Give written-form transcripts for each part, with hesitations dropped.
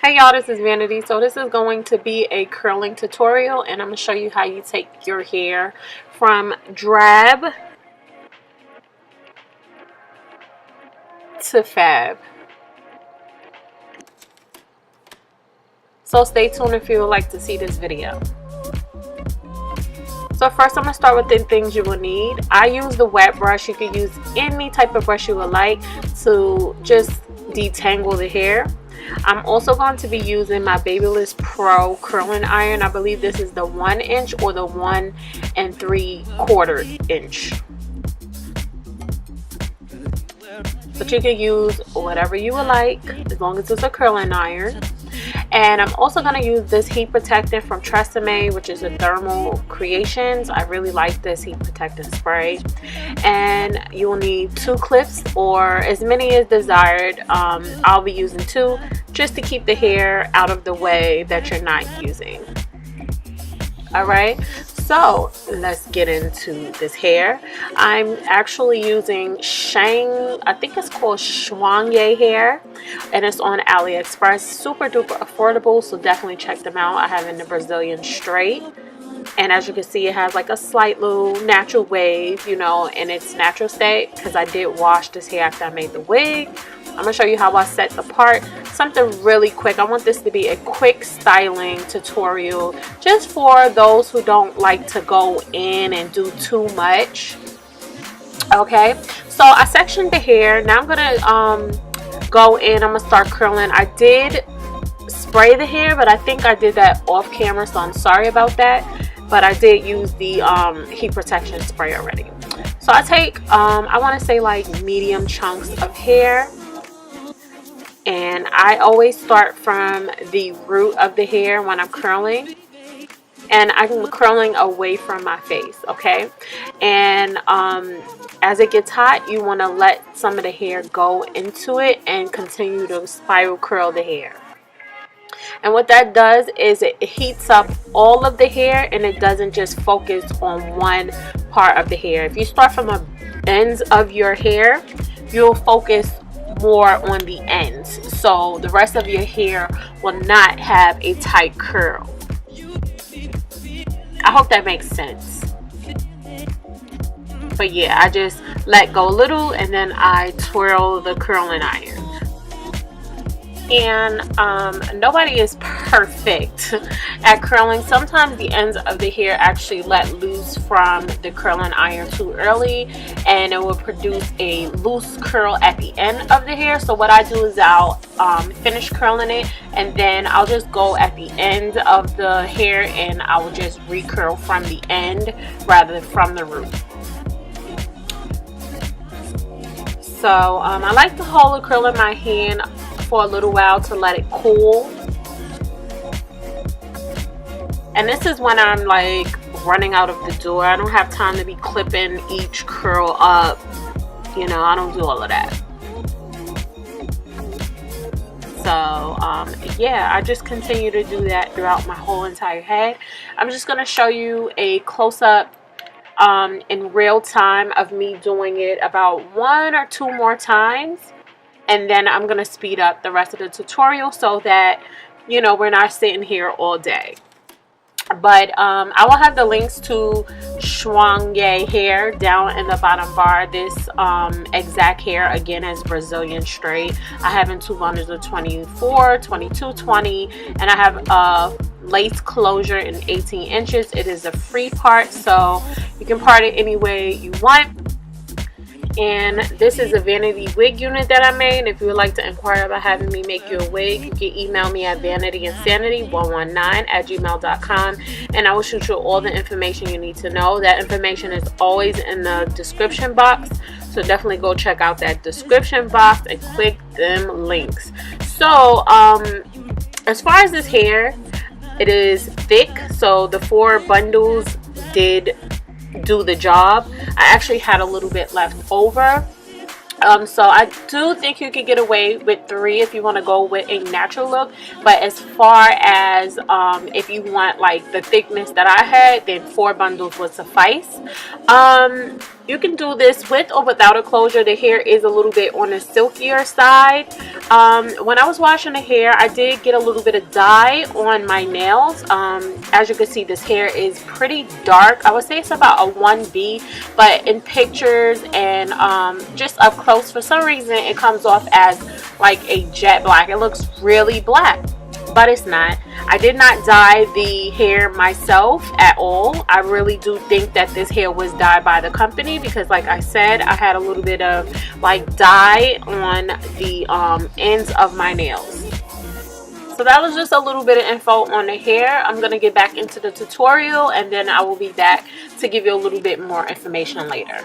Hey y'all, this is Vanity. So this is going to be a curling tutorial, and I'm going to show you how you take your hair from drab to fab. So stay tuned if you would like to see this video. So first I'm going to start with the things you will need. I use the wet brush. You can use any type of brush you would like to just detangle the hair. I'm also going to be using my Babyliss Pro curling iron. I believe this is the 1 inch or the 1 3/4 inch. But you can use whatever you would like as long as it's a curling iron. And I'm also going to use this heat protectant from Tresemme, which is a Thermal Creations. I really like this heat protectant spray. And you will need 2 clips or as many as desired. I'll be using 2 just to keep the hair out of the way that you're not using. Alright, so let's get into this hair. I'm actually using I think it's called Shuangya hair, and it's on Aliexpress. Super duper affordable, so definitely check them out. I have it in the Brazilian straight, and as you can see, it has like a slight little natural wave, you know, in its natural state, because I did wash this hair after I made the wig. I'm going to show you how I set the part. Something really quick. I want this to be a quick styling tutorial just for those who don't like to go in and do too much. Okay, so I sectioned the hair. Now I'm going to go in. I'm going to start curling. I did spray the hair, but I think I did that off camera, so I'm sorry about that. But I did use the heat protection spray already. So I take, I want to say like medium chunks of hair. And I always start from the root of the hair when I'm curling. And I'm curling away from my face, okay? And as it gets hot, you want to let some of the hair go into it and continue to spiral curl the hair. And what that does is it heats up all of the hair, and it doesn't just focus on one part of the hair. If you start from the ends of your hair, you'll focus more on the ends, so the rest of your hair will not have a tight curl. I hope that makes sense. But yeah, I just let go a little and then I twirl the curling iron. And nobody is perfect at curling. Sometimes the ends of the hair actually let loose from the curling iron too early, and it will produce a loose curl at the end of the hair. So what I do is I'll finish curling it, and then I'll just go at the end of the hair and I will just recurl from the end rather than from the root. So I like to hold the curl in my hand for a little while to let it cool. And this is when I'm like running out of the door. I don't have time to be clipping each curl up, you know, I don't do all of that. So yeah, I just continue to do that throughout my whole entire head. I'm just going to show you a close-up in real time of me doing it about 1 or 2 more times. And then I'm going to speed up the rest of the tutorial so that, you know, we're not sitting here all day. But I will have the links to Shuangya hair down in the bottom bar. This exact hair, again, is Brazilian straight. I have in 2 bundles of 24, 22, 20. And I have a lace closure in 18 inches. It is a free part, so you can part it any way you want. And this is a vanity wig unit that I made. If you would like to inquire about having me make you a wig, you can email me at vanityansanity119@gmail.com, and I will shoot you all the information you need to know. That information is always in the description box, so definitely go check out that description box and click them links. So as far as this hair, it is thick, so the 4 bundles did do the job. I actually had a little bit left over, so I do think you could get away with 3 if you want to go with a natural look. But as far as if you want like the thickness that I had, then 4 bundles would suffice. You can do this with or without a closure. The hair is a little bit on the silkier side. When I was washing the hair, I did get a little bit of dye on my nails. As you can see, this hair is pretty dark. I would say it's about a 1B, but in pictures and just up close, for some reason it comes off as like a jet black. It looks really black, but it's not. I did not dye the hair myself at all. I really do think that this hair was dyed by the company, because like I said, I had a little bit of like dye on the ends of my nails. So that was just a little bit of info on the hair. I'm going to get back into the tutorial, and then I will be back to give you a little bit more information later.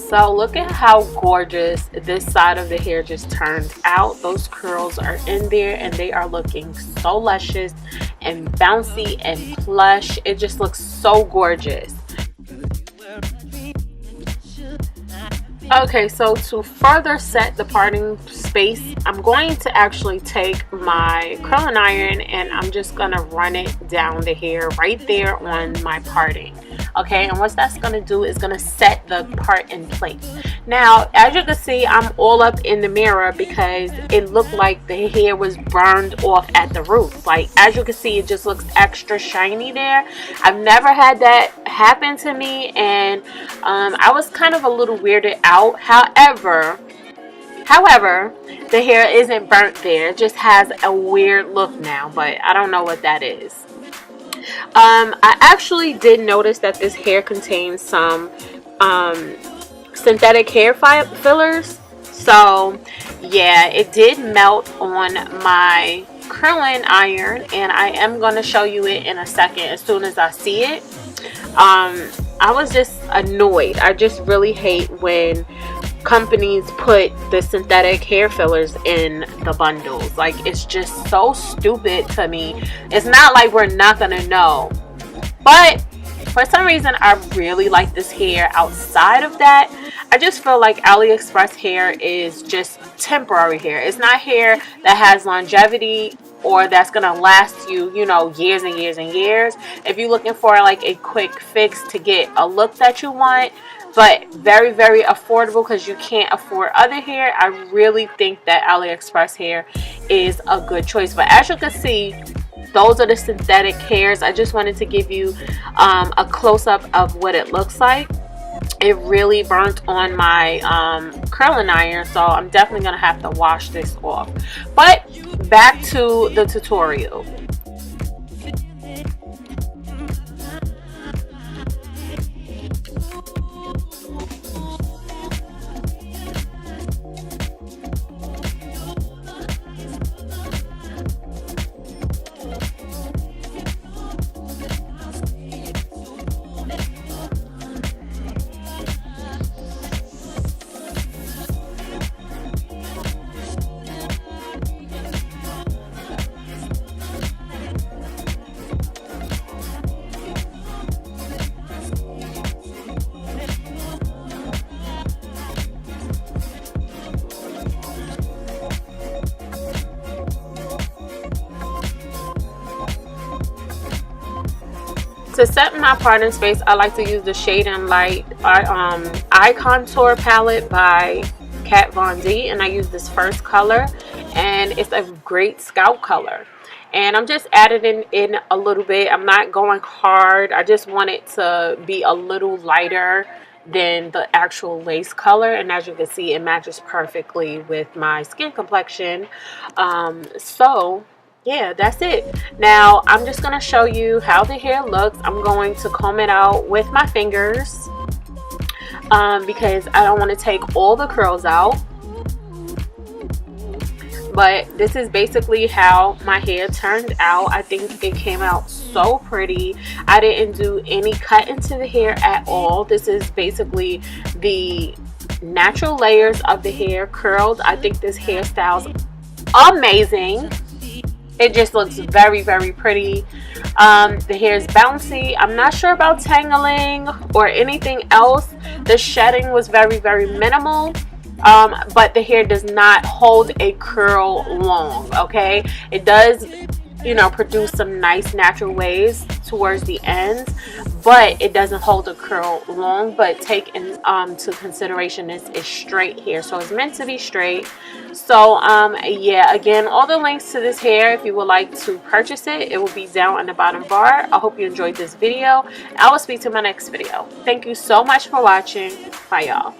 So look at how gorgeous this side of the hair just turned out. Those curls are in there and they are looking so luscious and bouncy and plush. It just looks so gorgeous. Okay, so to further set the parting space, I'm going to actually take my curling iron and I'm just going to run it down the hair right there on my parting. Okay, and what that's going to do is going to set the part in place. Now, as you can see, I'm all up in the mirror because it looked like the hair was burned off at the root. Like, as you can see, it just looks extra shiny there. I've never had that happen to me, and I was kind of a little weirded out. However, the hair isn't burnt there. It just has a weird look now, but I don't know what that is. I actually did notice that this hair contains some synthetic hair fillers. So yeah, it did melt on my curling iron, and I am going to show you it in a second as soon as I see it. I was just annoyed. I just really hate when companies put the synthetic hair fillers in the bundles. Like, it's just so stupid to me. It's not like we're not gonna know, but for some reason I really like this hair. Outside of that, I just feel like AliExpress hair is just temporary hair. It's not hair that has longevity or that's gonna last you, you know, years and years and years. If you're looking for like a quick fix to get a look that you want, but very, very affordable because you can't afford other hair, I really think that AliExpress hair is a good choice. But as you can see, those are the synthetic hairs. I just wanted to give you a close-up of what it looks like. It really burnt on my curling iron, so I'm definitely gonna have to wash this off. But back to the tutorial. To set my parting space, I like to use the Shade and Light Eye Contour palette by Kat Von D, and I use this first color, and it's a great scalp color. And I'm just adding in a little bit. I'm not going hard. I just want it to be a little lighter than the actual lace color, and as you can see, it matches perfectly with my skin complexion. So yeah, that's it. Now I'm just going to show you how the hair looks. I'm going to comb it out with my fingers because I don't want to take all the curls out. But this is basically how my hair turned out. I think it came out so pretty. I didn't do any cut into the hair at all. This is basically the natural layers of the hair curled. I think this hairstyle's amazing. It just looks very, very pretty. The hair is bouncy. I'm not sure about tangling or anything else. The shedding was very, very minimal. But the hair does not hold a curl long, okay? It does, you know, produce some nice natural waves towards the end, but it doesn't hold a curl long. But take into consideration this is straight hair, so it's meant to be straight. So yeah, again, all the links to this hair, if you would like to purchase it, it will be down in the bottom bar. I hope you enjoyed this video. I will speak to my next video. Thank you so much for watching. Bye, y'all.